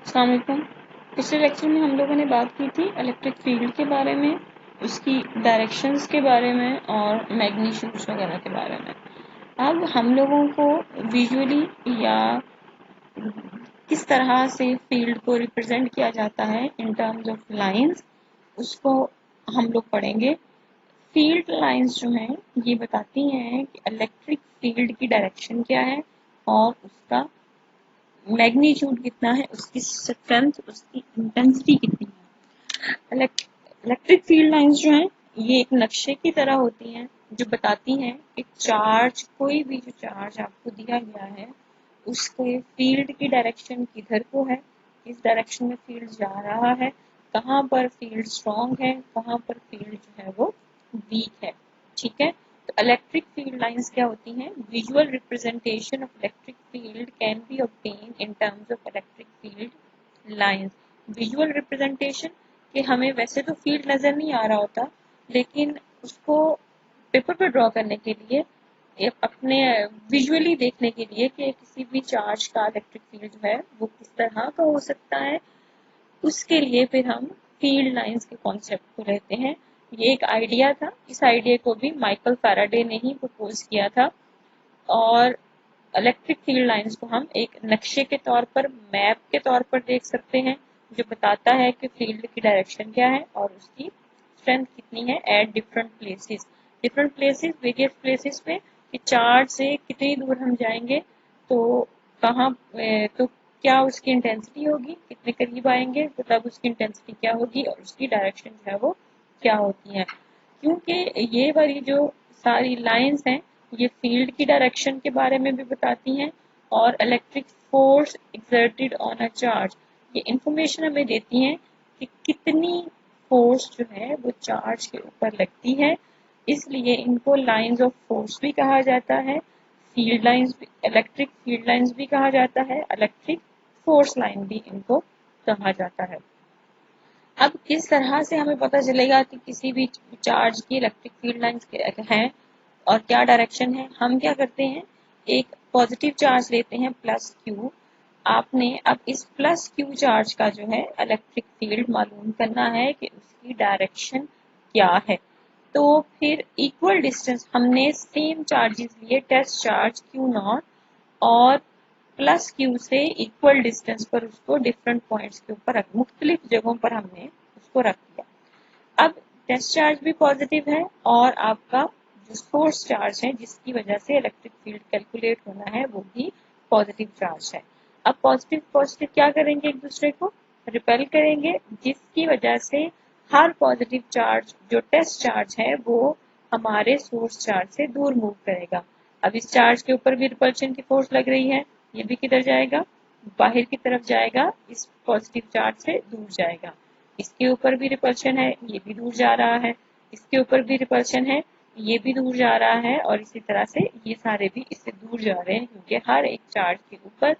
अस्सलाम वालेकुम। पिछले लेक्चर में हम लोगों ने बात की थी इलेक्ट्रिक फील्ड के बारे में, उसकी डायरेक्शंस के बारे में और मैग्नीट्यूड्स वगैरह के बारे में। अब हम लोगों को विजुअली या किस तरह से फील्ड को रिप्रेजेंट किया जाता है इन टर्म्स ऑफ लाइंस, उसको हम लोग पढ़ेंगे। फील्ड लाइंस जो हैं ये बताती हैं कि इलेक्ट्रिक फील्ड की डायरेक्शन क्या है और उसका मैग्नीट्यूड कितना है, उसकी स्ट्रेंथ, उसकी इंटेंसिटी कितनी है। इलेक्ट्रिक फील्ड लाइंस जो हैं ये एक नक्शे की तरह होती हैं जो बताती हैं कि चार्ज, कोई भी जो चार्ज आपको दिया गया है उसके फील्ड की डायरेक्शन किधर को है, किस डायरेक्शन में फील्ड जा रहा है, कहाँ पर फील्ड स्ट्रॉन्ग है, कहाँ पर फील्ड जो है वो वीक है। ठीक है, तो इलेक्ट्रिक फील्ड लाइंस क्या होती हैं? Visual representation of electric field can be obtain in terms of electric field lines. Visual representation कि हमें वैसे तो फील्ड नजर नहीं आ रहा होता, लेकिन उसको पेपर पर ड्रॉ करने के लिए, अपने विजुअली देखने के लिए कि किसी भी चार्ज का इलेक्ट्रिक फील्ड जो है वो किस तरह का हो सकता है, उसके लिए फिर हम फील्ड लाइंस के कॉन्सेप्ट को लेते हैं। ये एक आइडिया था, इस आइडिया को भी माइकल फैराडे ने ही प्रपोज किया था। और इलेक्ट्रिक फील्ड लाइंस को हम एक नक्शे के तौर पर, मैप के तौर पर देख सकते हैं जो बताता है कि फील्ड की डायरेक्शन क्या है और उसकी स्ट्रेंथ कितनी है at different places various places पे, कि चार्ज से कितनी दूर हम जाएंगे तो कहाँ, तो क्या उसकी इंटेंसिटी होगी, कितने करीब आएंगे तो तब उसकी इंटेंसिटी क्या होगी और उसकी डायरेक्शन जो है वो क्या होती है। क्योंकि ये वाली जो सारी लाइंस हैं ये फील्ड की डायरेक्शन के बारे में भी बताती हैं और electric force exerted on a charge, ये इंफॉर्मेशन हमें देती हैं कि कितनी फोर्स जो है वो चार्ज के ऊपर लगती है। इसलिए इनको लाइंस ऑफ फोर्स भी कहा जाता है, field lines, electric field lines भी कहा जाता है, इलेक्ट्रिक फोर्स लाइन भी इनको कहा जाता है। अब किस तरह से हमें पता चलेगा कि किसी भी चार्ज की इलेक्ट्रिक फील्ड लाइंस हैं और क्या डायरेक्शन है? हम क्या करते हैं, एक पॉजिटिव चार्ज लेते हैं प्लस क्यू। आपने अब इस प्लस क्यू चार्ज का जो है इलेक्ट्रिक फील्ड मालूम करना है कि उसकी डायरेक्शन क्या है। तो फिर इक्वल डिस्टेंस, हमने सेम चार्जेस लिए, टेस्ट चार्ज क्यू नॉट और प्लस क्यू से इक्वल डिस्टेंस पर उसको डिफरेंट पॉइंट्स के ऊपर रख, मुख्तलिफ जगहों पर हमने उसको रख दिया। अब टेस्ट चार्ज भी पॉजिटिव है और आपका जो सोर्स चार्ज है जिसकी वजह से इलेक्ट्रिक फील्ड कैलकुलेट होना है वो भी पॉजिटिव चार्ज है। अब पॉजिटिव पॉजिटिव क्या करेंगे, एक दूसरे को रिपेल करेंगे, जिसकी वजह से हर पॉजिटिव चार्ज जो टेस्ट चार्ज है वो हमारे सोर्स चार्ज से दूर मूव करेगा। अब इस चार्ज के ऊपर भी रिपल्शन की फोर्स लग रही है, ये भी किधर जाएगा, बाहर की तरफ जाएगा, इस पॉजिटिव चार्ज से दूर जाएगा। इसके ऊपर भी रिपल्शन है, ये भी दूर जा रहा है, इसके ऊपर भी रिपल्शन है, ये भी दूर जा रहा है और इसी तरह से ये सारे भी इससे दूर जा रहे हैं क्योंकि हर एक चार्ज के ऊपर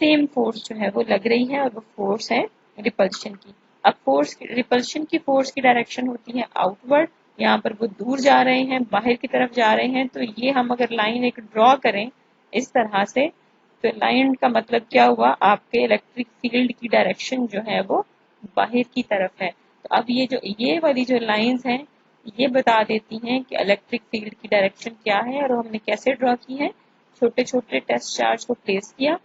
सेम फोर्स जो है वो लग रही है और वो फोर्स है रिपल्शन की। अब फोर्स, रिपल्शन की फोर्स की डायरेक्शन होती है आउटवर्ड, यहाँ पर वो दूर जा रहे हैं, बाहर की तरफ जा रहे हैं। तो ये हम अगर लाइन एक ड्रॉ करें इस तरह से, तो लाइन का मतलब क्या हुआ, आपके इलेक्ट्रिक फील्ड की डायरेक्शन जो है वो बाहर की तरफ है। तो अब ये वाली जो लाइंस हैं ये बता देती हैं कि इलेक्ट्रिक फील्ड की डायरेक्शन क्या है और हमने कैसे ड्रॉ की है। छोटे छोटे टेस्ट चार्ज को प्लेस किया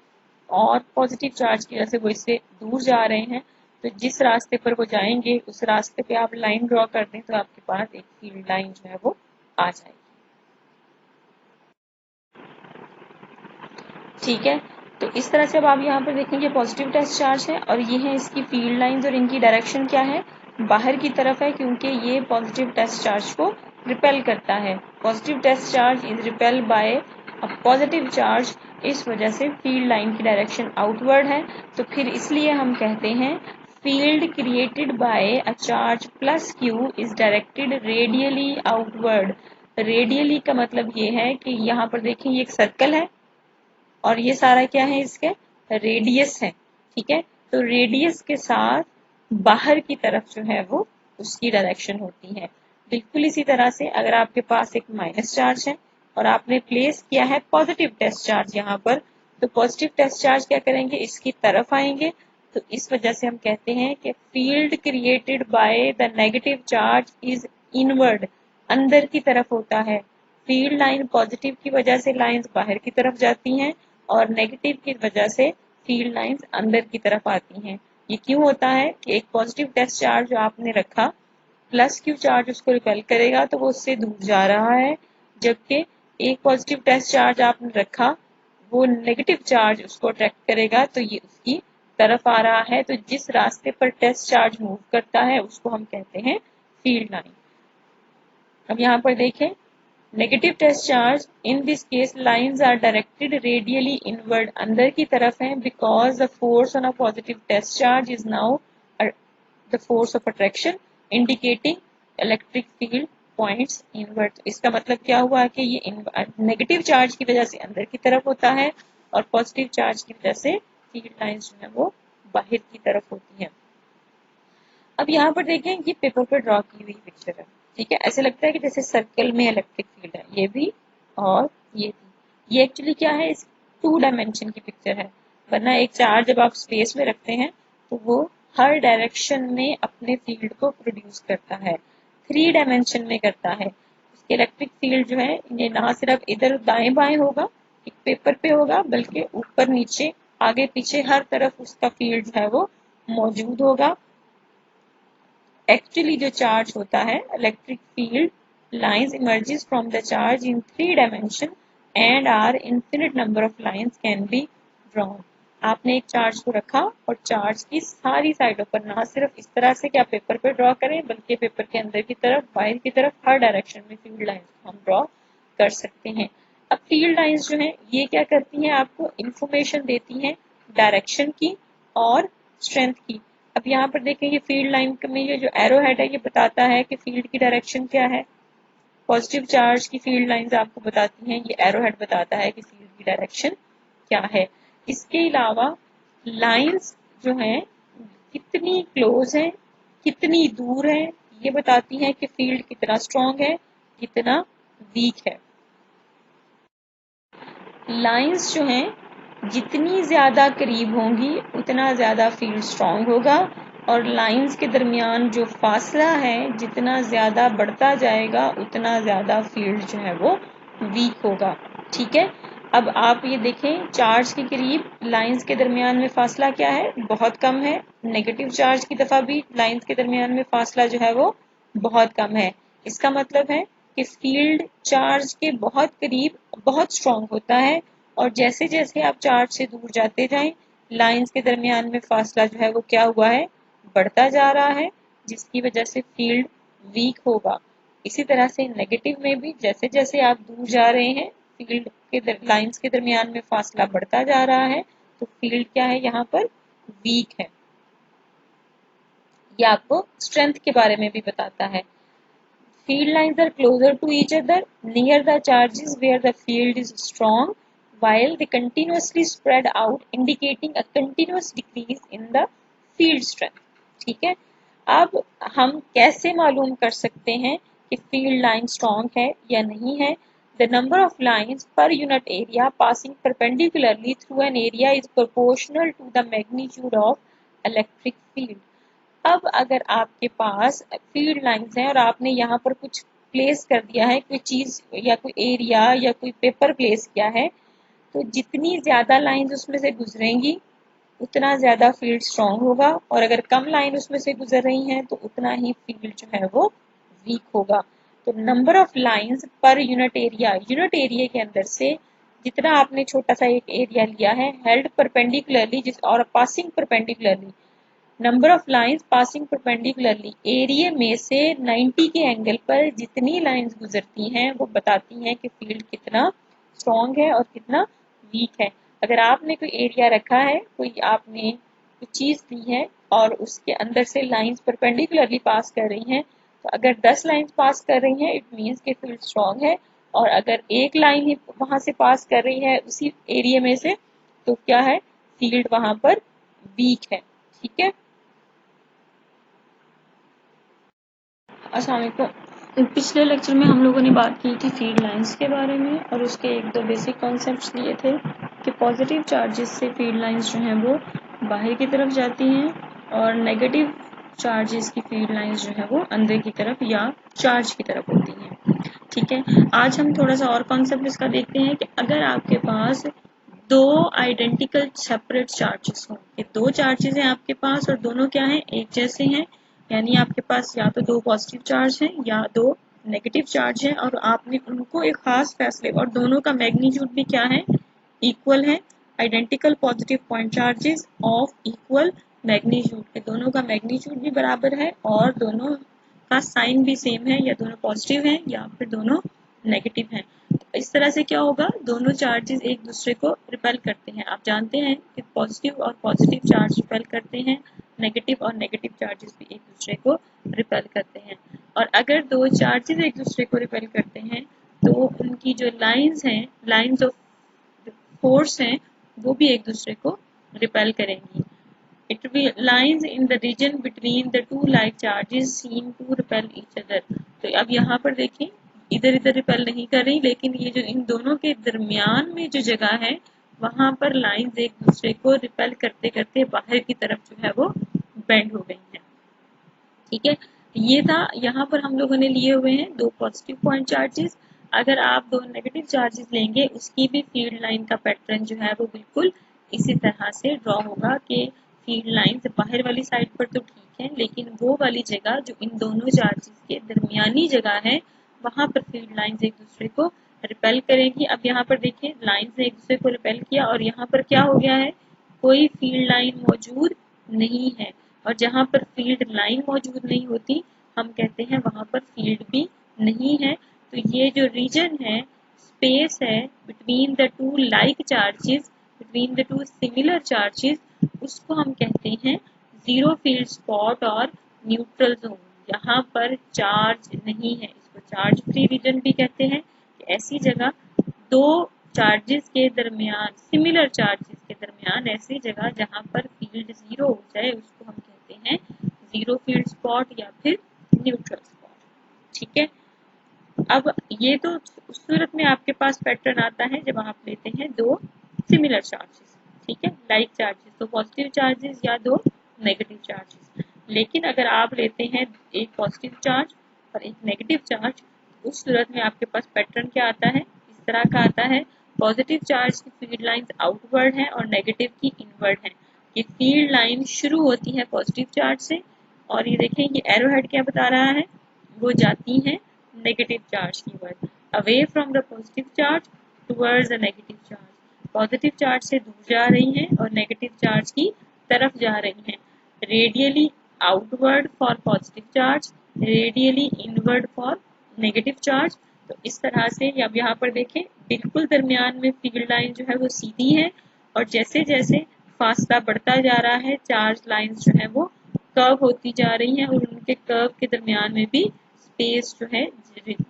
और पॉजिटिव चार्ज की वजह से वो इससे दूर जा रहे हैं, तो जिस रास्ते पर वो जाएंगे उस रास्ते पे आप लाइन ड्रॉ कर दें तो आपके पास एक फील्ड लाइन जो है वो आ जाएगी। ठीक है, तो इस तरह से अब आप यहाँ पर देखेंगे पॉजिटिव टेस्ट चार्ज है और ये है इसकी फील्ड लाइंस और इनकी डायरेक्शन क्या है, बाहर की तरफ है क्योंकि ये पॉजिटिव टेस्ट चार्ज को रिपेल करता है। Positive test charge is repel by a positive charge, इस वजह से फील्ड लाइन की डायरेक्शन आउटवर्ड है। तो फिर इसलिए हम कहते हैं field created by a charge plus q is directed radially outward. Radially का मतलब ये है कि यहाँ पर देखें ये एक सर्कल है और ये सारा क्या है, इसके रेडियस है। ठीक है, तो रेडियस के साथ बाहर की तरफ जो है वो उसकी डायरेक्शन होती है। बिल्कुल इसी तरह से अगर आपके पास एक माइनस चार्ज है और आपने प्लेस किया है पॉजिटिव टेस्ट चार्ज यहाँ पर, तो पॉजिटिव टेस्ट चार्ज क्या करेंगे, इसकी तरफ आएंगे। तो इस वजह से हम कहते हैं कि field created by the negative charge is inward, अंदर की तरफ होता है। फील्ड लाइन पॉजिटिव की वजह से लाइंस बाहर की तरफ जाती हैं और नेगेटिव की वजह से फील्ड लाइंस अंदर की तरफ आती हैं। ये क्यों होता है कि एक पॉजिटिव टेस्ट चार्ज जो आपने रखा, प्लस क्यू चार्ज उसको रिपेल करेगा तो वो उससे दूर जा रहा है, जबकि एक पॉजिटिव टेस्ट चार्ज आपने रखा, वो नेगेटिव चार्ज उसको अट्रैक्ट करेगा तो ये उसकी तरफ आ रहा है। तो जिस रास्ते पर टेस्ट चार्ज मूव करता है उसको हम कहते हैं फील्ड लाइन। अब यहाँ पर देखें, negative test charge in this case lines are directed radially inward, अंदर की तरफ है, because the force on a positive test charge is now the force of attraction indicating electric field points inward. इसका मतलब क्या हुआ कि ये नेगेटिव चार्ज की वजह से अंदर की तरफ होता है और पॉजिटिव चार्ज की वजह से फील्ड लाइंस जो है वो बाहर की तरफ होती हैं। अब यहाँ पर देखें, ये पेपर पर ड्रॉ की हुई पिक्चर है, ठीक है। ऐसे लगता है कि जैसे सर्कल में इलेक्ट्रिक फील्ड है, ये भी और ये भी। ये एक्चुअली क्या है, इस 2 डायमेंशन की पिक्चर है, वरना एक चार्ज जब आप स्पेस में रखते हैं तो वो हर डायरेक्शन में अपने फील्ड को प्रोड्यूस करता है, 3 डायमेंशन में करता है। उसके इलेक्ट्रिक फील्ड जो है ये ना सिर्फ इधर दाएं बाएं होगा, एक पेपर पे होगा, बल्कि ऊपर नीचे आगे पीछे हर तरफ उसका फील्ड जो है वो मौजूद होगा। एक्चुअली जो चार्ज होता है, electric field lines emerges from the charge in 3 dimension and are infinite number of lines can be drawn. आपने एक चार्ज को रखा और चार्ज की सारी साइडों पर, ना सिर्फ इस तरह से कि आप पेपर पर ड्रॉ करें, बल्कि पेपर के अंदर की तरफ, बाहर की तरफ, हर डायरेक्शन में फील्ड लाइंस को हम ड्रॉ कर सकते हैं। अब फील्ड लाइंस जो हैं ये क्या करती हैं, आपको इंफॉर्मेशन देती हैं डायरेक्शन की और स्ट्रेंथ की। अब यहाँ पर देखें, ये फील्ड लाइन में ये जो एरो हेड है ये बताता है कि फील्ड की डायरेक्शन क्या है। पॉजिटिव चार्ज की फील्ड लाइंस आपको बताती हैं, ये एरो हेड बताता है कि फील्ड की डायरेक्शन क्या है। इसके अलावा लाइंस जो हैं कितनी क्लोज है, कितनी दूर है, ये बताती हैं कि फील्ड कितना स्ट्रॉन्ग है, कितना वीक है। लाइंस जो हैं जितनी ज़्यादा करीब होंगी उतना ज़्यादा फील्ड स्ट्रॉन्ग होगा, और लाइंस के दरमियान जो फासला है जितना ज़्यादा बढ़ता जाएगा उतना ज़्यादा फील्ड जो है वो वीक होगा, ठीक है। अब आप ये देखें, चार्ज के करीब लाइंस के दरमियान में फासला क्या है, बहुत कम है। नेगेटिव चार्ज की दफ़ा भी लाइंस के दरमियान में फासला जो है वो बहुत कम है। इसका मतलब है कि फील्ड चार्ज के बहुत करीब बहुत स्ट्रॉन्ग होता है, और जैसे जैसे आप चार्ज से दूर जाते जाएं लाइंस के दरमियान में फासला जो है वो क्या हुआ है, बढ़ता जा रहा है, जिसकी वजह से फील्ड वीक होगा। इसी तरह से नेगेटिव में भी जैसे जैसे आप दूर जा रहे हैं फील्ड के लाइंस के दरमियान में फासला बढ़ता जा रहा है, तो फील्ड क्या है यहाँ पर, वीक है। ये आपको स्ट्रेंथ के बारे में भी बताता है। Field lines are closer to each other near the charges where the field is strong, while they continuously spread out, indicating a continuous decrease in the field strength. ठीक है। अब हम कैसे मालूम कर सकते हैं कि फील्ड लाइन स्ट्रॉन्ग है या नहीं है। The number of lines per unit area passing perpendicularly through an area is proportional to the magnitude of electric field. अब अगर आपके पास फील्ड लाइंस हैं और आपने यहाँ पर कुछ प्लेस कर दिया है, कोई चीज़ या कोई एरिया या कोई पेपर प्लेस किया है, तो जितनी ज़्यादा लाइंस उसमें से गुजरेंगी उतना ज़्यादा फील्ड स्ट्रॉन्ग होगा, और अगर कम लाइन उसमें से गुजर रही हैं तो उतना ही फील्ड जो है वो वीक होगा। तो number of lines per unit area के अंदर से जितना आपने छोटा सा एक एरिया लिया है हेल्ड परपेंडिकुलरली जिस और passing perpendicularly, number of lines passing perpendicularly, area में से 90 के एंगल पर जितनी लाइंस गुजरती हैं वो बताती हैं कि फील्ड कितना स्ट्रॉन्ग है और कितना वीक है। अगर आपने कोई एरिया रखा है, कोई आपने कोई चीज़ दी है और उसके अंदर से लाइंस परपेंडिकुलरली पास कर रही हैं, तो अगर 10 लाइंस पास कर रही हैं इट मीन्स कि फील्ड स्ट्रॉन्ग है, और अगर एक लाइन ही वहाँ से पास कर रही है उसी एरिया में से तो क्या है, फील्ड वहाँ पर वीक है, ठीक है। अस्सलाम वालेकुम। पिछले लेक्चर में हम लोगों ने बात की थी फील्ड लाइंस के बारे में और उसके 1-2 बेसिक कॉन्सेप्ट्स लिए थे। कि पॉजिटिव चार्जेस से फील्ड लाइंस जो हैं वो बाहर की तरफ जाती हैं और नेगेटिव चार्जेस की फील्ड लाइंस जो है वो अंदर की तरफ या चार्ज की तरफ होती हैं। ठीक है, आज हम थोड़ा सा और कॉन्सेप्ट इसका देखते हैं कि अगर आपके पास दो आइडेंटिकल सेपरेट चार्जेस हों, कि दो चार्जेस हैं आपके पास और दोनों क्या हैं, एक जैसे हैं, यानी आपके पास या तो दो पॉजिटिव चार्ज हैं या दो नेगेटिव चार्ज हैं और आपने उनको एक खास फैसले और दोनों का मैग्नीट्यूड भी क्या है, इक्वल है। Identical positive point charges of equal magnitude, के दोनों का मैग्नीट्यूड भी बराबर है और दोनों का साइन भी सेम है, या दोनों पॉजिटिव हैं या फिर दोनों नेगेटिव हैं। इस तरह से क्या होगा, दोनों चार्जेस एक दूसरे को रिपेल करते हैं। आप जानते हैं कि पॉजिटिव और पॉजिटिव चार्ज रिपेल करते हैं, नेगेटिव और नेगेटिव चार्जेस भी एक दूसरे को रिपेल करते हैं। और अगर दो चार्जेस एक दूसरे को रिपेल करते हैं तो उनकी जो लाइंस हैं, लाइंस ऑफ फोर्स हैं, वो भी एक दूसरे को रिपेल करेंगी। It will lines in the region between the two like charges seem to repel each other। तो अब यहाँ पर देखें, इधर इधर रिपेल नहीं कर रही, लेकिन ये जो इन दोनों के दरमियान में जो जगह है वहां पर लाइंस एक दूसरे को रिपेल करते करते बाहर की तरफ जो है वो बेंड हो गई हैं। ठीक है, ये था, यहाँ पर हम लोगों ने लिए हुए हैं दो पॉजिटिव पॉइंट चार्जेस। अगर आप दो नेगेटिव चार्जेस लेंगे उसकी भी फील्ड लाइन का पैटर्न जो है वो बिल्कुल इसी तरह से ड्रॉ होगा कि फील्ड लाइन बाहर वाली साइड पर तो ठीक है, लेकिन वो वाली जगह जो इन दोनों चार्जेस के दरमियानी जगह है वहां पर फील्ड लाइंस एक दूसरे को रिपेल करेंगी। अब यहाँ पर देखिए, लाइंस ने एक दूसरे को रिपेल किया और यहाँ पर क्या हो गया है, कोई फील्ड लाइन मौजूद नहीं है। और जहाँ पर फील्ड लाइन मौजूद नहीं होती हम कहते हैं वहां पर फील्ड भी नहीं है। तो ये जो रीजन है, स्पेस है between the two like charges, between the two similar charges, उसको हम कहते हैं जीरो फील्ड स्पॉट और न्यूट्रल जोन। यहाँ पर चार्ज नहीं है, इसको चार्ज फ्री रीजन भी कहते हैं। ऐसी जगह दो चार्जेस के दरमियान, सिमिलर चार्जेस के दरमियान ऐसी जगह जहाँ पर फील्ड जीरो हो जाए उसको हम कहते हैं जीरो फील्ड स्पॉट या फिर न्यूट्रल स्पॉट। ठीक है, अब ये तो उस सूरत में आपके पास पैटर्न आता है जब आप लेते हैं दो सिमिलर चार्जेस, ठीक है, लाइक चार्जेस, तो पॉजिटिव चार्जेस या दो नेगेटिव चार्जेस। लेकिन अगर आप लेते हैं एक पॉजिटिव चार्ज और एक नेगेटिव चार्ज, उस सूरत में आपके पास पैटर्न क्या आता है, इस तरह का आता है। पॉजिटिव चार्ज की फील्ड लाइंस आउटवर्ड है और नेगेटिव की इनवर्ड है। ये फील्ड लाइन शुरू होती है पॉजिटिव चार्ज से और ये देखें ये एरो हेड क्या बता रहा है, वो जाती है नेगेटिव चार्ज की ओर, away from the positive charge towards the negative charge. Positive charge से दूर जा रही हैं और नेगेटिव चार्ज की तरफ जा रही हैं। Radially outward for positive charge, radially inward for negative charge. तो इस तरह से अब यहाँ पर देखें बिल्कुल दरमियान में फील्ड लाइन जो है वो सीधी है और जैसे जैसे फासला बढ़ता जा रहा है चार्ज लाइंस जो है वो कर्व होती जा रही हैं और उनके कर्व के दरमियान में भी स्पेस जो है,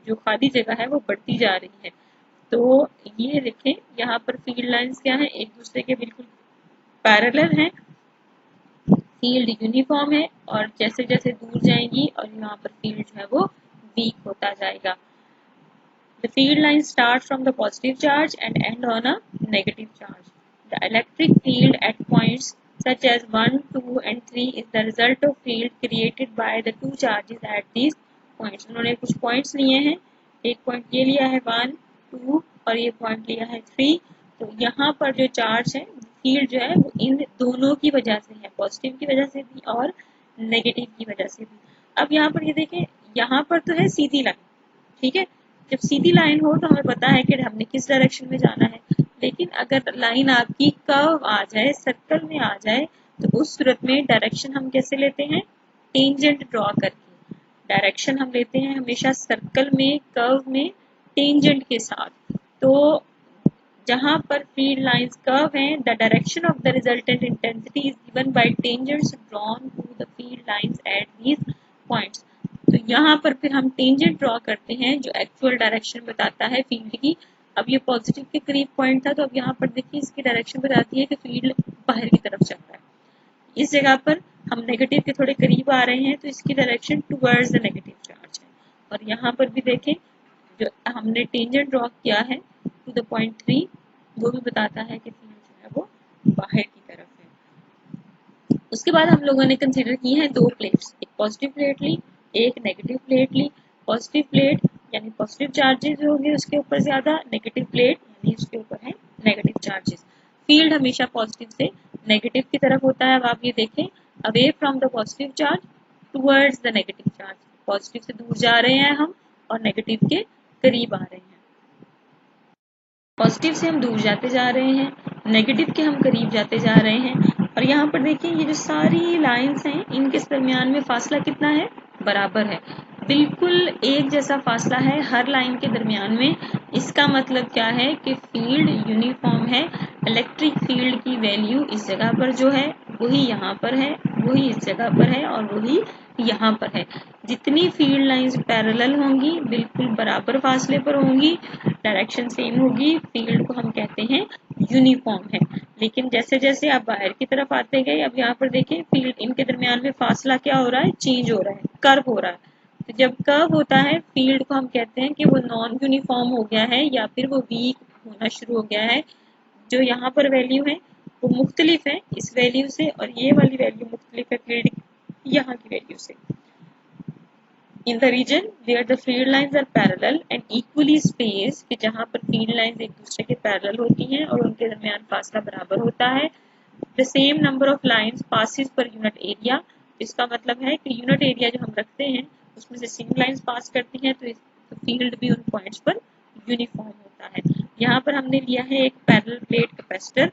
जो खाली जगह है वो बढ़ती जा रही है। तो ये देखें यहाँ पर फील्ड लाइंस क्या है, एक दूसरे के बिल्कुल पैरेलल हैं, फील्ड यूनिफॉर्म है और जैसे जैसे दूर जाएंगी और यहाँ पर फील्ड जो है वो वीक होता जाएगा। The field lines start from the positive charge and end on a negative charge. The electric field at points such as 1, 2 and 3 is the result of field created by the two charges at these points. उन्होंने कुछ points लिए हैं, एक point ये लिया है 1, 2 और ये point लिया है 3। तो यहाँ पर जो चार्ज है, फील्ड जो है वो इन दोनों की वजह से है, पॉजिटिव की वजह से भी और नेगेटिव की वजह से भी। अब यहाँ पर ये देखें, यहाँ पर तो है सीधी लाइन, ठीक है, जब सीधी लाइन हो तो हमें पता है कि हमने किस डायरेक्शन में जाना है। लेकिन अगर लाइन आपकी कर्व आ जाए, सर्कल में आ जाए, तो उस सूरत में डायरेक्शन हम कैसे लेते हैं, टेंजेंट ड्रॉ करके। डायरेक्शन हम लेते हैं हमेशा सर्कल में, कर्व में टेंजेंट के साथ। तो जहां पर फील्ड लाइंस कर्व हैं, the direction of the resultant intensity is given by tangents drawn to the field lines at these points. तो यहाँ पर फिर हम टेंजेंट ड्रॉ करते हैं जो एक्चुअल डायरेक्शन बताता है फील्ड की। अब ये पॉजिटिव के करीब पॉइंट था तो अब यहाँ पर देखिए इसकी डायरेक्शन बताती है कि फील्ड बाहर की तरफ चल रहा है। इस जगह पर हम नेगेटिव के थोड़े करीब आ रहे हैं तो इसकी direction towards the negative charge है। और यहाँ पर भी देखें जो हमने टेंजेंट ड्रॉ किया है टू द पॉइंट 3, वो भी बताता है कि फील्ड बाहर की तरफ है। उसके बाद हम लोगों ने कंसिडर की है दो प्लेट्स, एक पॉजिटिव प्लेट ली, एक नेगेटिव प्लेट ली। पॉजिटिव प्लेट यानी पॉजिटिव चार्जेस होंगे उसके ऊपर ज्यादा, नेगेटिव प्लेट यानी उसके ऊपर है नेगेटिव चार्जेस। फील्ड हमेशा पॉजिटिव से नेगेटिव की तरफ होता है। अब आप ये देखें, away from the positive charge towards the negative charge, positive से दूर जा रहे हैं हम और नेगेटिव के करीब आ रहे हैं। पॉजिटिव से हम दूर जाते जा रहे हैं, नेगेटिव के हम करीब जाते जा रहे हैं। और यहाँ पर देखिए ये जो सारी लाइंस हैं इनके दरमियान में फासला कितना है, बराबर है, बिल्कुल एक जैसा फासला है हर लाइन के दरमियान में। इसका मतलब क्या है कि फील्ड यूनिफॉर्म है। इलेक्ट्रिक फील्ड की वैल्यू इस जगह पर जो है वही यहाँ पर है, वही इस जगह पर है और वही यहाँ पर है। जितनी फील्ड लाइंस पैरेलल होंगी बिल्कुल बराबर फासले पर होंगी, डायरेक्शन सेम होगी, फील्ड को हम कहते हैं यूनिफॉर्म है। लेकिन जैसे जैसे आप बाहर की तरफ आते गए, अब यहाँ पर देखें फील्ड इनके दरमियान में फासला क्या हो रहा है, चेंज हो रहा है, कर्व हो रहा है। तो जब कर्व होता है फील्ड को हम कहते हैं कि वो नॉन यूनिफॉर्म हो गया है या फिर वो वीक होना शुरू हो गया है। जो यहाँ पर वैल्यू है वो मुख्तलिफ है इस वैल्यू से और ये वाली वैल्यू मुख्तलिफ है फील्ड यहाँ की वैल्यू से। In the region where the field lines are parallel and equally spaced, कि जहाँ पर field lines एक दूसरे के parallel होती हैं और उनके दरमियान फासला बराबर होता है, the same number of lines passes per unit area, इसका मतलब है कि यूनिट एरिया जो हम रखते हैं उसमें से सिंगल लाइंस पास करती हैं तो फील्ड भी उन पॉइंट्स पर यूनिफॉर्म होता है। यहाँ पर हमने लिया है एक पैरेलल प्लेट कैपेसिटर,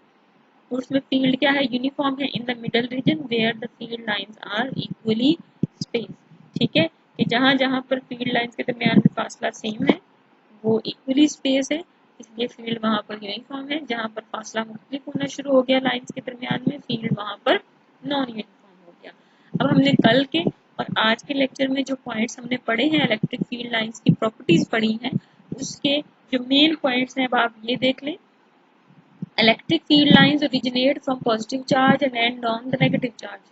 उसमें फील्ड क्या है, यूनिफॉर्म है in the middle region where the field lines are equally space. ठीक है, कि जहां जहां पर फील्ड लाइंस के दरमियान में फासला सेम है वो इक्वली स्पेस है, इसलिए फील्ड वहां पर यूनिफॉर्म है। जहां पर फासला मुख्तलिफ होना शुरू हो गया लाइंस के दरमियान में, फील्ड वहां पर नॉन यूनिफॉर्म हो गया। अब हमने कल के और आज के लेक्चर में जो पॉइंट्स हमने पढ़े हैं, इलेक्ट्रिक फील्ड लाइंस की प्रॉपर्टीज पढ़ी हैं, उसके जो मेन पॉइंट्स हैं अब आप ये देख लें। Electric field lines originate from positive charge and end on the negative charges.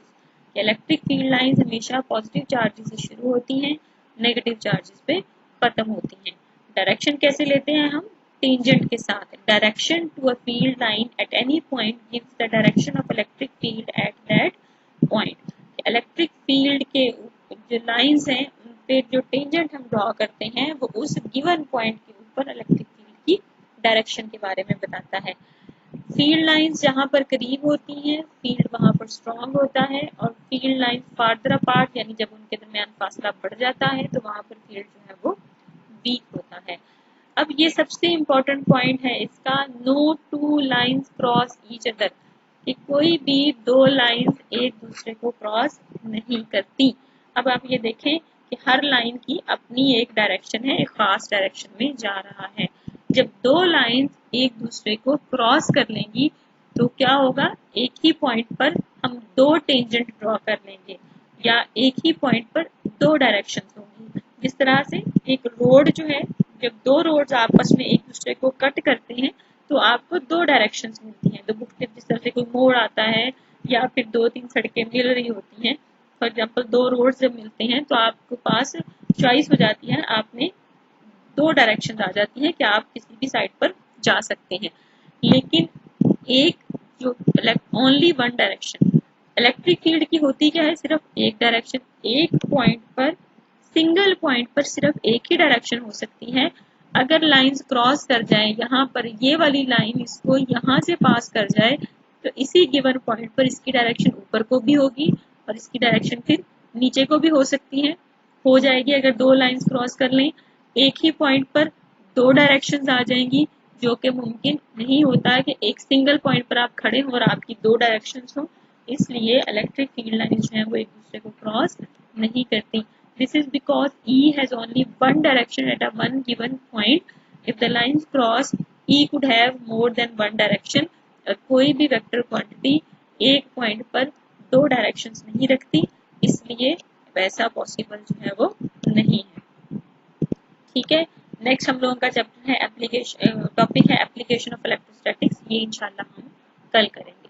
Electric field lines हमेशा पॉजिटिव चार्जेस से शुरू होती हैं, नेगेटिव चार्जेस पे खत्म होती हैं। डायरेक्शन कैसे लेते हैं हम, टेंजेंट के साथ। Direction to a field line at any point gives the direction of electric field at that point. Electric field के जो लाइंस हैं उन पे जो टेंजेंट हम ड्रॉ करते हैं वो उस गिवन पॉइंट के ऊपर इलेक्ट्रिक फील्ड की डायरेक्शन के बारे में बताता है। फील्ड लाइंस जहां पर करीब होती हैं फील्ड वहां पर स्ट्रॉन्ग होता है और फील्ड लाइंस फार्दर अपार्ट यानी जब उनके दरमियान फासला बढ़ जाता है तो वहां पर फील्ड जो है वो वीक होता है। अब ये सबसे इम्पोर्टेंट पॉइंट है इसका, no two lines cross each other, कि कोई भी दो लाइंस एक दूसरे को क्रॉस नहीं करती। अब आप ये देखें कि हर लाइन की अपनी एक डायरेक्शन है, एक खास डायरेक्शन में जा रहा है। जब दो लाइंस एक दूसरे को क्रॉस कर लेंगी तो क्या होगा, एक ही पॉइंट पर हम दो टेंजेंट ड्रॉ कर लेंगे या एक ही पॉइंट पर दो डायरेक्शंस होंगी। जिस तरह से एक रोड जो है, जब दो रोड्स आपस में एक दूसरे को कट करते हैं तो आपको दो डायरेक्शंस मिलती हैं। तो मुख्तलिफ जिस तरह से कोई मोड़ आता है या फिर दो तीन सड़कें मिल रही होती हैं, फॉर एग्जाम्पल दो रोड जब मिलते हैं तो आपके पास चॉइस हो जाती है, आपने दो डायरेक्शन आ जाती है कि आप किसी भी साइड पर जा सकते हैं। लेकिन एक जो only one direction electric field की होती क्या है, सिर्फ एक डायरेक्शन। एक पॉइंट पर, सिंगल पॉइंट पर सिर्फ एक ही डायरेक्शन हो सकती है। अगर लाइंस क्रॉस कर जाए, यहाँ पर ये वाली लाइन इसको यहाँ से पास कर जाए तो इसी गिवन पॉइंट पर इसकी डायरेक्शन ऊपर को भी होगी और इसकी डायरेक्शन फिर नीचे को भी हो सकती है, हो जाएगी। अगर दो लाइंस क्रॉस कर लें एक ही पॉइंट पर दो डायरेक्शंस आ जाएंगी, जो कि मुमकिन नहीं होता है कि एक सिंगल पॉइंट पर आप खड़े हो और आपकी दो डायरेक्शंस हो। इसलिए इलेक्ट्रिक फील्ड लाइंस जो है वो एक दूसरे को क्रॉस नहीं करती। This is because E has only one direction at a one given point. If the lines cross, E could have more than one direction. कोई भी वेक्टर क्वांटिटी एक पॉइंट पर दो डायरेक्शंस नहीं रखती, इसलिए वैसा पॉसिबल जो है वो नहीं है। ठीक है, नेक्स्ट हम लोगों का चैप्टर है एप्लीकेशन, टॉपिक है एप्लीकेशन ऑफ इलेक्ट्रोस्टैटिक्स, ये इंशाल्लाह हम कल करेंगे।